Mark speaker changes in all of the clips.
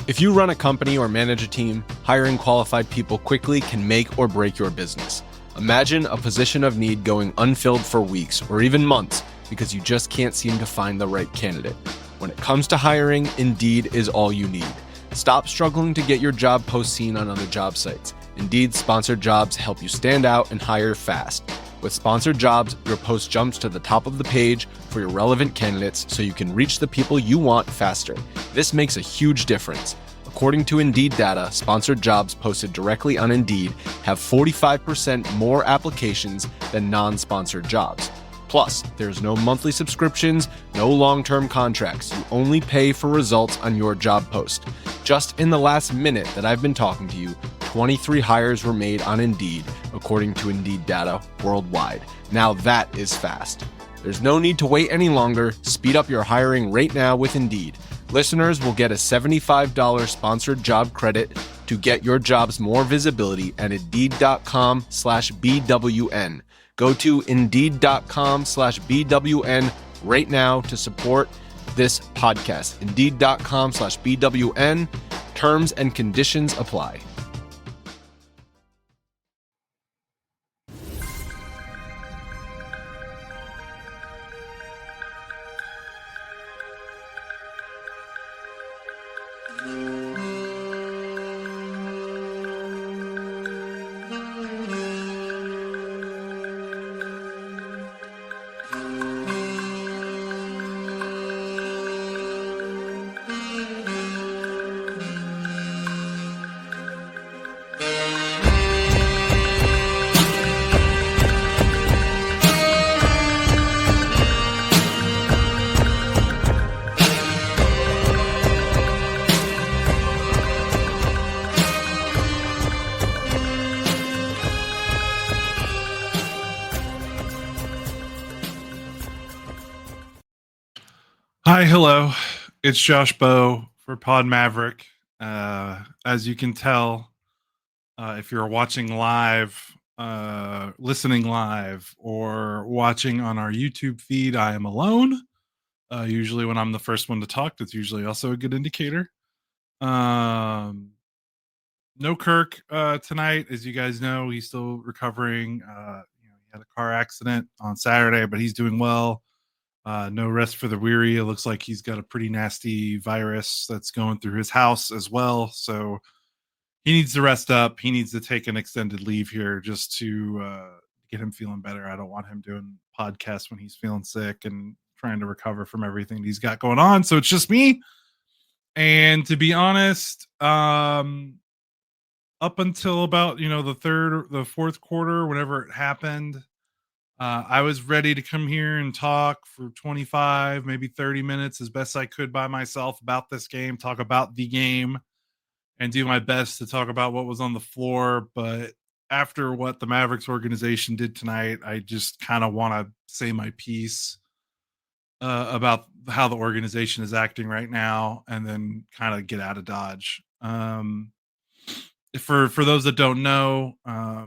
Speaker 1: If you run a company or manage a team, hiring qualified people quickly can make or break your business. Imagine a position of need going unfilled for weeks or even months because you just can't seem to find the right candidate. When it comes to hiring, Indeed is all you need. Stop struggling to get your job post seen on other job sites. Indeed sponsored jobs help you stand out and hire fast. With sponsored jobs, your post jumps to the top of the page for your relevant candidates so you can reach the people you want faster. This makes a huge difference. According to Indeed data, sponsored jobs posted directly on Indeed have 45% more applications than non-sponsored jobs. Plus, there's no monthly subscriptions, no long-term contracts. You only pay for results on your job post. Just in the last minute that I've been talking to you, 23 hires were made on Indeed, according to Indeed data worldwide. Now that is fast. There's no need to wait any longer. Speed up your hiring right now with Indeed. Listeners will get a $75 sponsored job credit to get your jobs more visibility at Indeed.com/BWN. Go to Indeed.com/BWN right now to support this podcast. Indeed.com/BWN. Terms and conditions apply.
Speaker 2: Hi, hello. It's Josh Bowe for Pod Maverick. As you can tell, if you're watching live, listening live, or watching on our YouTube feed, I am alone. Usually when I'm the first one to talk, that's usually also a good indicator. No Kirk tonight. As you guys know, he's still recovering. He had a car accident on Saturday, but he's doing well. No rest for the weary. It looks like he's got a pretty nasty virus that's going through his house as well. So he needs to rest up. He needs to take an extended leave here just to get him feeling better. I don't want him doing podcasts when he's feeling sick and trying to recover from everything he's got going on. So it's just me. And to be honest, up until about, the fourth quarter, whenever it happened, I was ready to come here and talk for 25, maybe 30 minutes as best I could by myself about this game, talk about the game, and do my best to talk about what was on the floor. But after what the Mavericks organization did tonight, I just kind of want to say my piece about how the organization is acting right now and then kind of get out of Dodge. For those that don't know,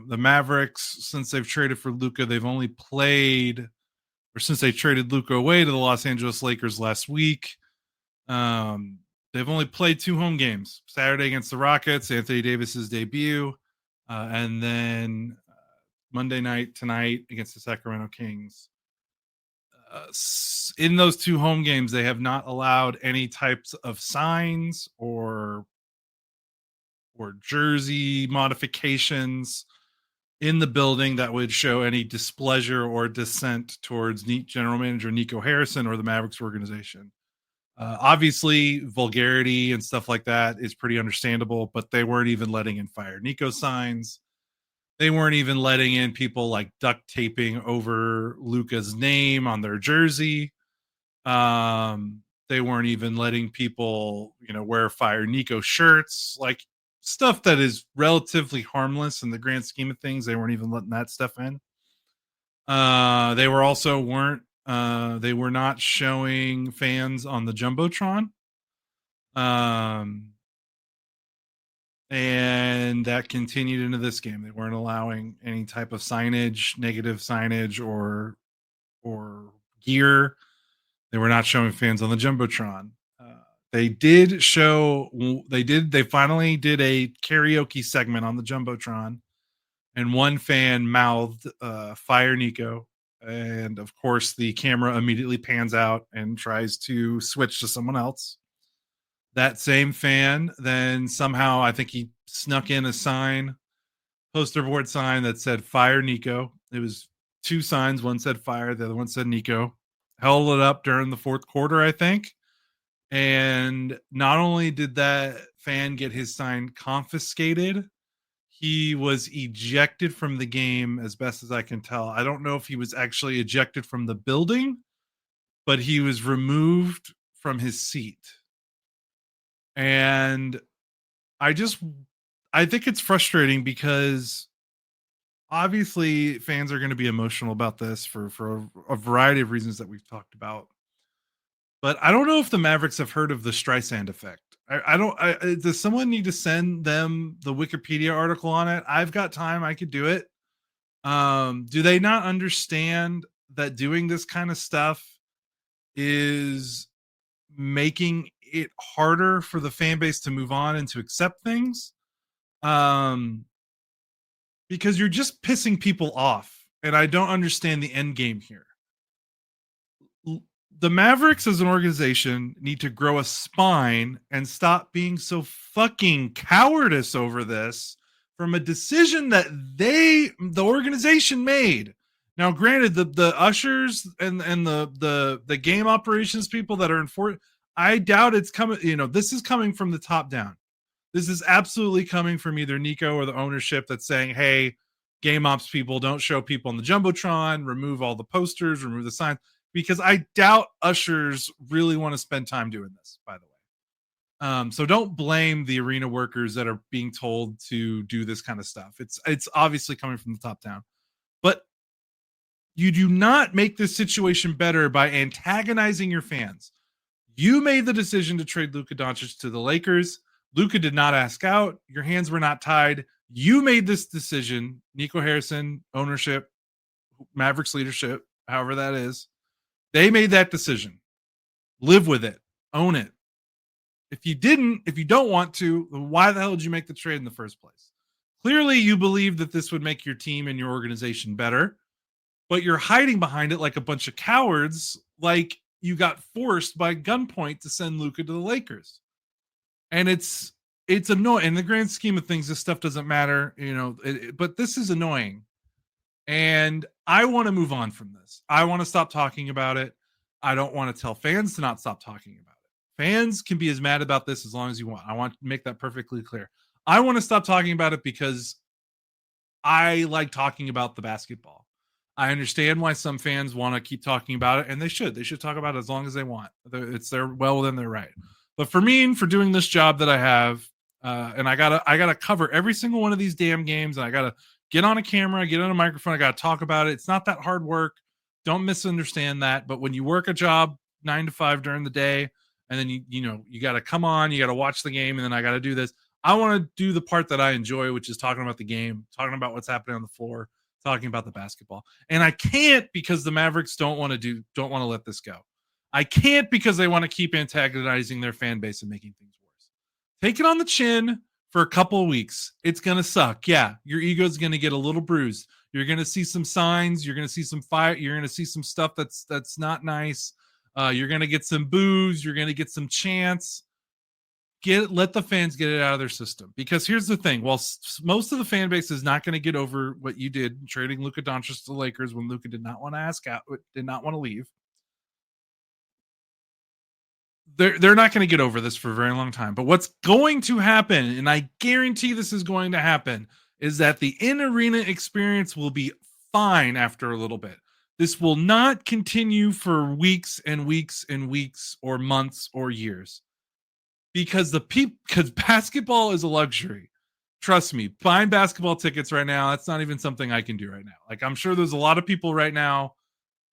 Speaker 2: the Mavericks, since they've traded for Luka, they've only played, or since they traded Luka away to the Los Angeles Lakers last week, they've only played 2 home games. Saturday against the Rockets, Anthony Davis's debut, and then Monday night tonight against the Sacramento Kings. In those 2 home games, they have not allowed any types of signs or jersey modifications in the building that would show any displeasure or dissent towards general manager Nico Harrison or the Mavericks organization. Obviously, vulgarity and stuff like that is pretty understandable, but they weren't even letting in Fire Nico signs. They weren't even letting in people like duct taping over Luka's name on their jersey. They weren't even letting people, wear Fire Nico shirts. Like, stuff that is relatively harmless in the grand scheme of things. They weren't even letting that stuff in. They were not showing fans on the Jumbotron. And that continued into this game. They weren't allowing any type of signage, negative signage or gear. They were not showing fans on the Jumbotron. They finally did a karaoke segment on the Jumbotron, and one fan mouthed Fire Nico. And of course, the camera immediately pans out and tries to switch to someone else. That same fan then somehow, I think he snuck in a poster board sign that said Fire Nico. It was two signs. One said fire, the other one said Nico. Held it up during the fourth quarter, I think. And not only did that fan get his sign confiscated, he was ejected from the game, as best as I can tell. I don't know if he was actually ejected from the building, but he was removed from his seat. And I think it's frustrating because obviously fans are going to be emotional about this for a variety of reasons that we've talked about. But I don't know if the Mavericks have heard of the Streisand effect. Does someone need to send them the Wikipedia article on it? I've got time. I could do it. Do they not understand that doing this kind of stuff is making it harder for the fan base to move on and to accept things? Because you're just pissing people off, and I don't understand the end game here. The Mavericks as an organization need to grow a spine and stop being so fucking cowardice over this from a decision that the organization made. Now, granted, the ushers and the game operations people that are enforced, I doubt it's coming. This is coming from the top down. This is absolutely coming from either Nico or the ownership that's saying, hey, game ops people, don't show people on the Jumbotron, remove all the posters, remove the signs, because I doubt ushers really want to spend time doing this, by the way. So don't blame the arena workers that are being told to do this kind of stuff. It's obviously coming from the top down. But you do not make this situation better by antagonizing your fans. You made the decision to trade Luka Doncic to the Lakers. Luka did not ask out. Your hands were not tied. You made this decision. Nico Harrison, ownership, Mavericks leadership, however that is. They made that decision. Live with it. Own it. If you don't want to, why the hell did you make the trade in the first place? Clearly, you believe that this would make your team and your organization better, but you're hiding behind it like a bunch of cowards, like you got forced by gunpoint to send Luka to the Lakers. And it's annoying. In the grand scheme of things, this stuff doesn't matter, but this is annoying. And I want to move on from this. I want to stop talking about it. I don't want to tell fans to not stop talking about it. Fans can be as mad about this as long as you want. I want to make that perfectly clear. I want to stop talking about it because I like talking about the basketball. I understand why some fans want to keep talking about it, and they should. They should talk about it as long as they want. It's well within their right. But for me, for doing this job that I have, and I gotta cover every single one of these damn games, and I gotta get on a camera, get on a microphone, I gotta talk about it. It's not that hard work. Don't misunderstand that. But when you work a job 9 to 5 during the day, and then you gotta come on, you gotta watch the game, and then I gotta do this. I want to do the part that I enjoy, which is talking about the game, talking about what's happening on the floor, talking about the basketball. And I can't because the Mavericks don't want to let this go. I can't because they want to keep antagonizing their fan base and making things worse. Take it on the chin for a couple of weeks. It's going to suck. Yeah, your ego's going to get a little bruised. You're going to see some signs. You're going to see some fire. You're going to see some stuff that's not nice. You're going to get some boos. You're going to get some chants. Let the fans get it out of their system. Because here's the thing. While most of the fan base is not going to get over what you did, trading Luka Doncic to the Lakers when Luka did not want to ask out, did not want to leave, they're not going to get over this for a very long time. But what's going to happen, and I guarantee this is going to happen, is that the in-arena experience will be fine after a little bit. This will not continue for weeks and weeks and weeks or months or years. Because basketball is a luxury. Trust me, buying basketball tickets right now, that's not even something I can do right now. Like, I'm sure there's a lot of people right now,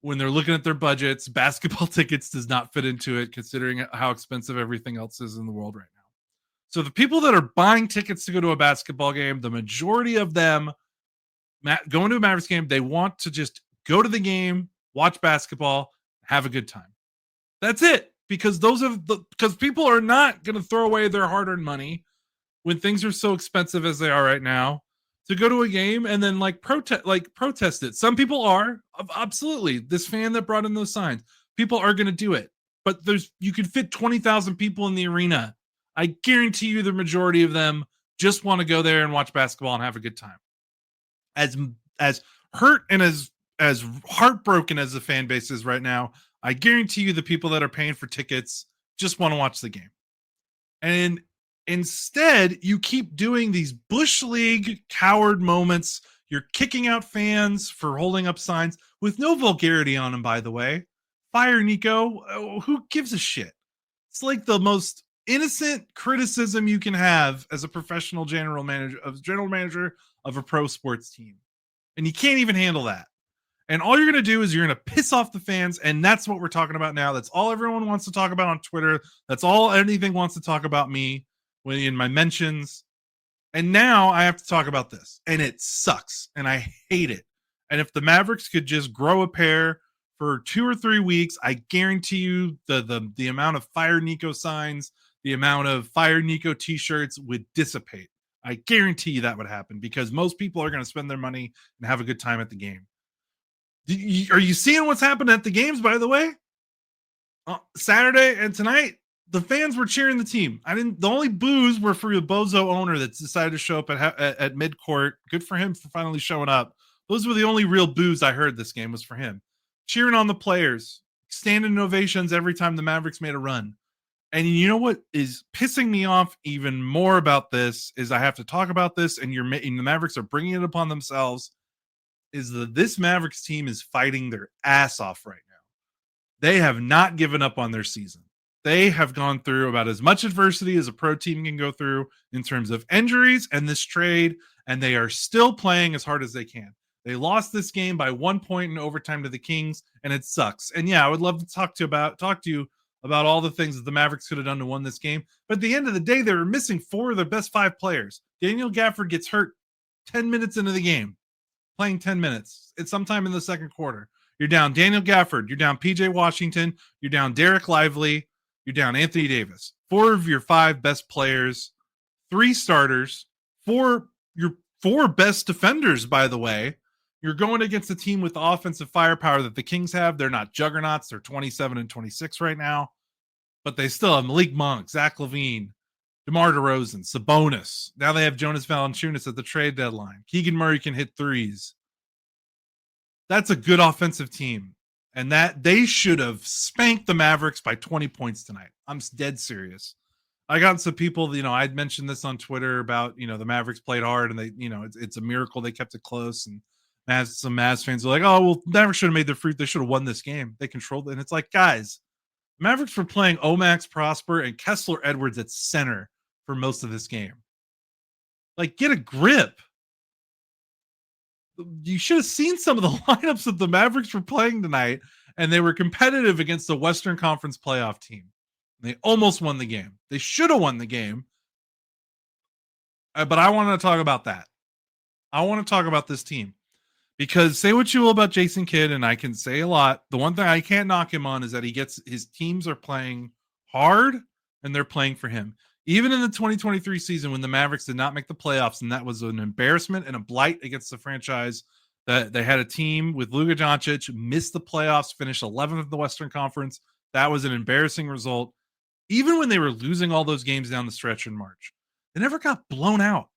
Speaker 2: when they're looking at their budgets, basketball tickets does not fit into it, considering how expensive everything else is in the world right now. So the people that are buying tickets to go to a basketball game, the majority of them going to a Mavericks game, they want to just go to the game, watch basketball, have a good time. That's it. because because people are not going to throw away their hard-earned money when things are so expensive as they are right now to go to a game and then protest it. Some people are, absolutely. This fan that brought in those signs, people are going to do it. But you can fit 20,000 people in the arena. I guarantee you the majority of them just want to go there and watch basketball and have a good time. As hurt and as heartbroken as the fan base is right now, I guarantee you the people that are paying for tickets just want to watch the game. And instead, you keep doing these Bush League coward moments. You're kicking out fans for holding up signs with no vulgarity on them, by the way. Fire Nico. Who gives a shit? It's like the most innocent criticism you can have as a professional general manager of a pro sports team. And you can't even handle that. And all you're going to do is you're going to piss off the fans. And that's what we're talking about now. That's all everyone wants to talk about on Twitter. That's all anything wants to talk about me in my mentions. And now I have to talk about this. And it sucks. And I hate it. And if the Mavericks could just grow a pair for 2 or 3 weeks, I guarantee you the amount of Fire Nico signs, the amount of Fire Nico t-shirts would dissipate. I guarantee you that would happen because most people are going to spend their money and have a good time at the game. Are you seeing what's happening at the games, by the way? Saturday and tonight, the fans were cheering the team. The only boos were for the bozo owner that decided to show up at midcourt. Good for him for finally showing up. Those were the only real boos I heard this game was for him. Cheering on the players, standing ovations every time the Mavericks made a run. And you know what is pissing me off even more about this is I have to talk about this, and the Mavericks are bringing it upon themselves, is that this Mavericks team is fighting their ass off right now. They have not given up on their season. They have gone through about as much adversity as a pro team can go through in terms of injuries and this trade, and they are still playing as hard as they can. They lost this game by 1 point in overtime to the Kings, and it sucks. And yeah, I would love to talk to you about all the things that the Mavericks could have done to win this game. But at the end of the day, they were missing 4 of their best 5 players. Daniel Gafford gets hurt 10 minutes into the game, playing 10 minutes. It's sometime in the second quarter. You're down Daniel Gafford. You're down PJ Washington. You're down Derek Lively. You're down Anthony Davis. 4 of your 5 best players, 3 starters, 4 your 4 best defenders, by the way. You're going against a team with the offensive firepower that the Kings have. They're not juggernauts. They're 27 and 26 right now. But they still have Malik Monk, Zach LaVine, DeMar DeRozan, Sabonis. Now they have Jonas Valanciunas at the trade deadline. Keegan Murray can hit threes. That's a good offensive team. And that they should have spanked the Mavericks by 20 points tonight. I'm dead serious. I got some people, I'd mentioned this on Twitter about, the Mavericks played hard and they, it's a miracle they kept it close. And some Mavs fans are like, oh, well, Mavericks should have made their fruit. They should have won this game. They controlled it. And it's like, guys, Mavericks were playing Omax Prosper and Kessler Edwards at center for most of this game. Like, get a grip. You should have seen some of the lineups that the Mavericks were playing tonight, and they were competitive against the Western Conference playoff team. They almost won the game. They should have won the game. But I want to talk about that. I want to talk about this team. Because say what you will about Jason Kidd, and I can say a lot. The one thing I can't knock him on is that his teams are playing hard, and they're playing for him. Even in the 2023 season when the Mavericks did not make the playoffs, and that was an embarrassment and a blight against the franchise, that they had a team with Luka Doncic, missed the playoffs, finished 11th in the Western Conference. That was an embarrassing result. Even when they were losing all those games down the stretch in March, they never got blown out.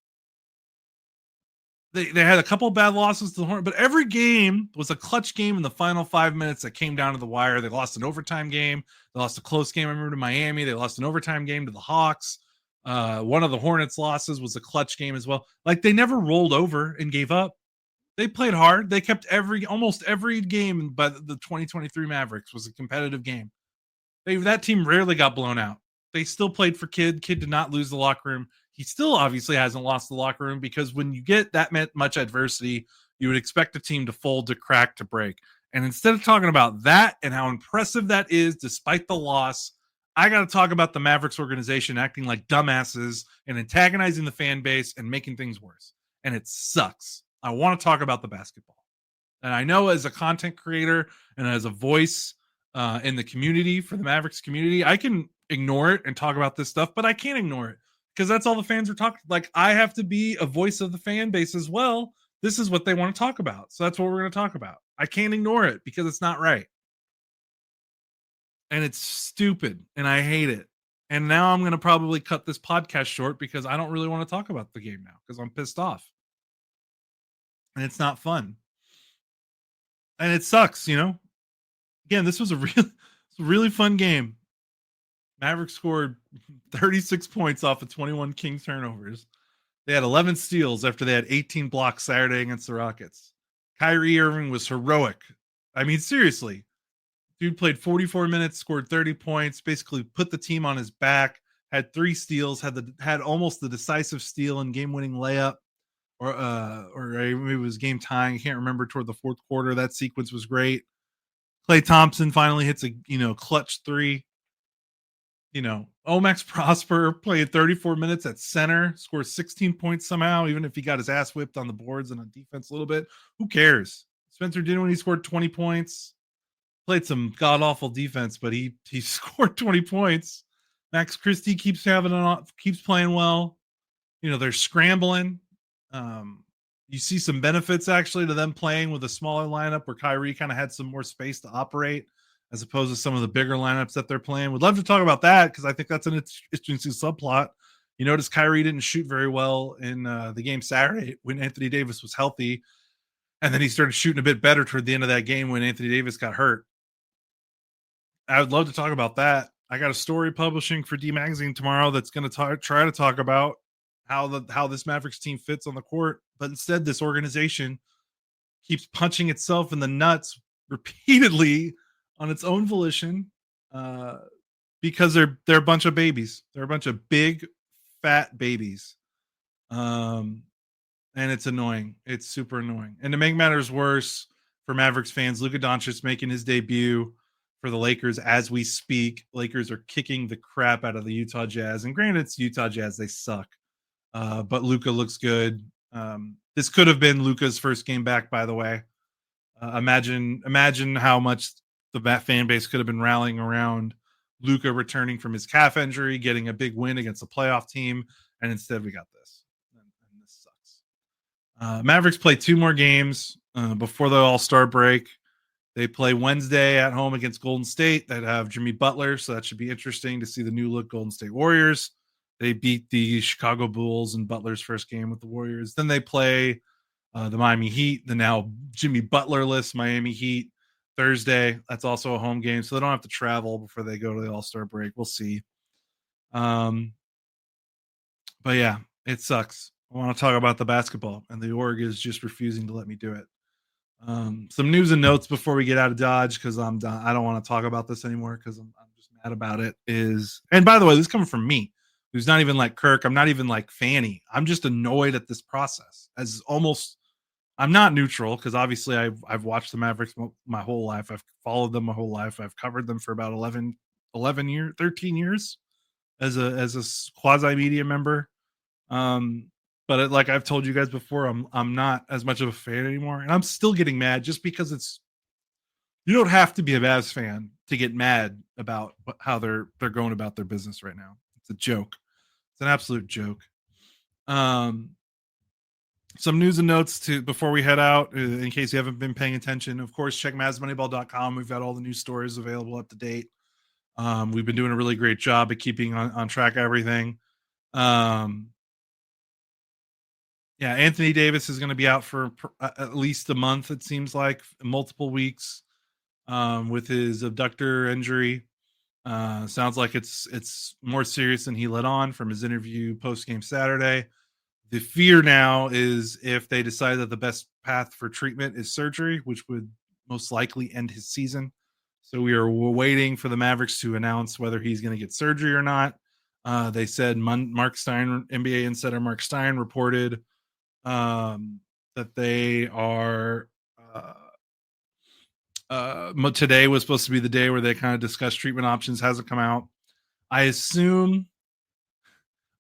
Speaker 2: They had a couple of bad losses to the Hornets, but every game was a clutch game in the final 5 minutes that came down to the wire. They lost an overtime game. They lost a close game, I remember, to Miami. They lost an overtime game to the Hawks. One of the Hornets' losses was a clutch game as well. Like, they never rolled over and gave up. They played hard. They kept almost every game by the 2023 Mavericks was a competitive game. That team rarely got blown out. They still played for Kidd. Kidd did not lose the locker room. He still obviously hasn't lost the locker room because when you get that much adversity, you would expect a team to fold, to crack, to break. And instead of talking about that and how impressive that is despite the loss, I got to talk about the Mavericks organization acting like dumbasses and antagonizing the fan base and making things worse. And it sucks. I want to talk about the basketball. And I know as a content creator and as a voice in the community, for the Mavericks community. I can ignore it and talk about this stuff, but I can't ignore it because that's all the fans are talking. Like, I have to be a voice of the fan base as well. This is what they want to talk about, so that's what we're going to talk about. I can't ignore it because it's not right, and it's stupid, and I hate it. And now I'm going to probably cut this podcast short because I don't really want to talk about the game now because I'm pissed off, and it's not fun, and it sucks. Again, this was a really fun game. Mavericks scored 36 points off of 21 Kings turnovers. They had 11 steals after they had 18 blocks Saturday against the Rockets. Kyrie Irving was heroic. I mean, seriously. Dude played 44 minutes, scored 30 points, basically put the team on his back, had 3 steals, had almost the decisive steal and game-winning layup, or maybe it was game tying. I can't remember, toward the fourth quarter. That sequence was great. Klay Thompson finally hits a clutch 3. Omax Prosper played 34 minutes at center, scores 16 points somehow, even if he got his ass whipped on the boards and on defense a little bit. Who cares? Spencer Dinwiddie scored 20 points, played some god-awful defense, but he scored 20 points. Max Christie keeps playing well. They're scrambling. You see some benefits, actually, to them playing with a smaller lineup where Kyrie kind of had some more space to operate, as opposed to some of the bigger lineups that they're playing. Would love to talk about that because I think that's an interesting subplot. You notice Kyrie didn't shoot very well in the game Saturday when Anthony Davis was healthy, and then he started shooting a bit better toward the end of that game when Anthony Davis got hurt. I would love to talk about that. I got a story publishing for D Magazine tomorrow that's going to try to talk about how this Mavericks team fits on the court, but instead this organization keeps punching itself in the nuts repeatedly on its own volition, because they're a bunch of babies. They're a bunch of big, fat babies. And it's annoying. It's super annoying. And to make matters worse for Mavericks fans, Luka Doncic making his debut for the Lakers as we speak. Lakers are kicking the crap out of the Utah Jazz. And granted, it's Utah Jazz. They suck. But Luka looks good. This could have been Luka's first game back, by the way. Imagine how much the fan base could have been rallying around Luka returning from his calf injury, getting a big win against a playoff team, and instead we got this. And this sucks. Mavericks play 2 more games before the All-Star break. They play Wednesday at home against Golden State that have Jimmy Butler, so that should be interesting to see the new look Golden State Warriors. They beat the Chicago Bulls in Butler's first game with the Warriors. Then they play the Miami Heat, the now Jimmy Butler-less Miami Heat, Thursday. That's also a home game, so they don't have to travel before they go to the All-Star break. We'll see. But yeah, it sucks. I want to talk about the basketball, and the org is just refusing to let me do it. Some news and notes before we get out of Dodge, because I'm done. I don't want to talk about this anymore because I'm just mad about it. And by the way, this is coming from me, who's not even like Kirk. I'm not even like Fanny. I'm just annoyed at this process. I'm not neutral because obviously I've watched the Mavericks my whole life. I've followed them my whole life. I've covered them for about 13 years as a quasi media member. But like I've told you guys before, I'm not as much of a fan anymore, and I'm still getting mad just because you don't have to be a Mavs fan to get mad about how they're going about their business right now. It's a joke. It's an absolute joke. Some news and notes before we head out, in case you haven't been paying attention. Of course, check MavsMoneyball.com. We've got all the news stories available up to date. We've been doing a really great job at keeping on track of everything. Yeah, Anthony Davis is going to be out for at least a month, it seems like, multiple weeks, with his abductor injury. Sounds like it's more serious than he let on from his interview post-game Saturday. The fear now is if they decide that the best path for treatment is surgery, which would most likely end his season. So we're waiting for the Mavericks to announce whether he's going to get surgery or not. They said Mark Stein, NBA insider Mark Stein, reported that they are today was supposed to be the day where they kind of discuss treatment options. Hasn't come out. I assume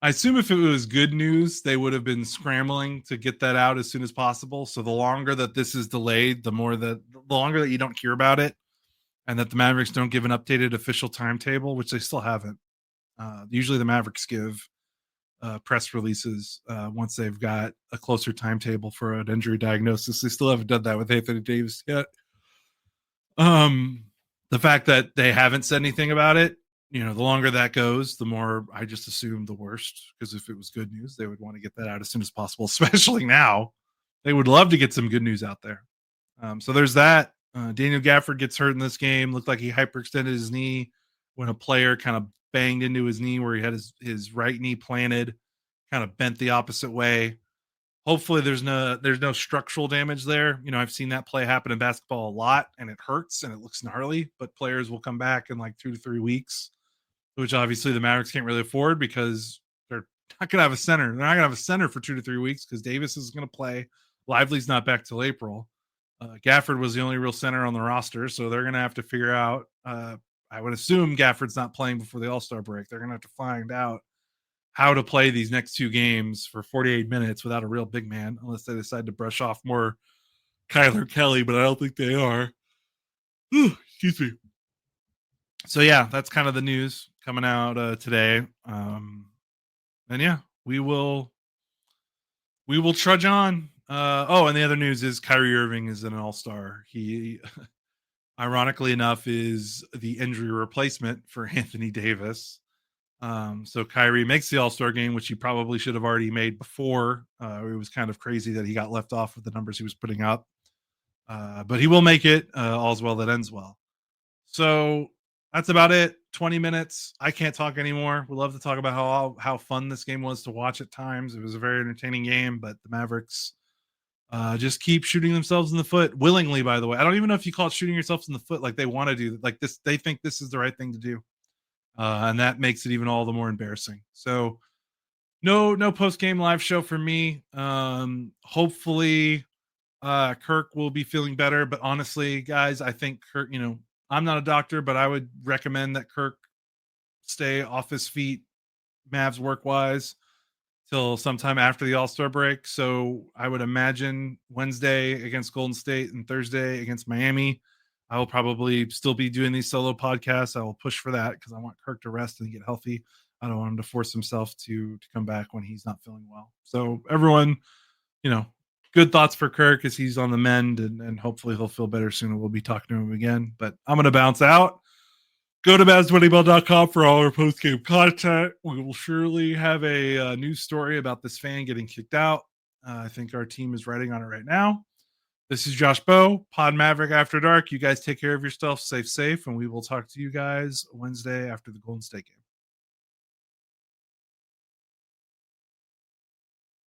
Speaker 2: if it was good news, they would have been scrambling to get that out as soon as possible. So the longer that this is delayed, the longer that you don't hear about it, and that the Mavericks don't give an updated official timetable, which they still haven't. Usually the Mavericks give press releases once they've got a closer timetable for an injury diagnosis. They still haven't done that with Anthony Davis yet. The fact that they haven't said anything about it, the longer that goes, the more I just assume the worst. Because if it was good news, they would want to get that out as soon as possible, especially now. They would love to get some good news out there. So there's that. Daniel Gafford gets hurt in this game. Looked like he hyperextended his knee when a player kind of banged into his knee where he had his right knee planted, kind of bent the opposite way. Hopefully there's no structural damage there. I've seen that play happen in basketball a lot, and it hurts and it looks gnarly, but players will come back in like 2 to 3 weeks, which obviously the Mavericks can't really afford because they're not going to have a center. They're not going to have a center for 2 to 3 weeks because Davis is going to play. Lively's not back till April. Gafford was the only real center on the roster, so they're going to have to figure out. I would assume Gafford's not playing before the All-Star break. They're going to have to find out how to play these next 2 games for 48 minutes without a real big man, unless they decide to brush off more Kyler Kelly, but I don't think they are. Excuse me. So yeah, that's kind of the news coming out today. And yeah, we will trudge on. And the other news is Kyrie Irving is an all-star. He, ironically enough, is the injury replacement for Anthony Davis. So Kyrie makes the all-star game, which he probably should have already made before. It was kind of crazy that he got left off with the numbers he was putting up. But he will make it. All's well that ends well. So that's about it. 20 minutes. I can't talk anymore. We love to talk about how fun this game was to watch at times. It was a very entertaining game, but the Mavericks just keep shooting themselves in the foot willingly, by the way. I don't even know if you call it shooting yourselves in the foot like they want to do. Like this, they think this is the right thing to do. And that makes it even all the more embarrassing. So no post-game live show for me. Hopefully Kirk will be feeling better. But honestly, guys, I think Kirk, I'm not a doctor, but I would recommend that Kirk stay off his feet, Mavs work-wise, till sometime after the All-Star break. So I would imagine Wednesday against Golden State and Thursday against Miami. I will probably still be doing these solo podcasts. I will push for that because I want Kirk to rest and get healthy. I don't want him to force himself to come back when he's not feeling well. So everyone, good thoughts for Kirk as he's on the mend, and hopefully he'll feel better soon. We'll be talking to him again. But I'm going to bounce out. Go to MavsWinningBall.com for all our post-game content. We will surely have a news story about this fan getting kicked out. I think our team is writing on it right now. This is Josh Bowe, Pod Maverick After Dark. You guys take care of yourself, stay safe, and we will talk to you guys Wednesday after the Golden State game.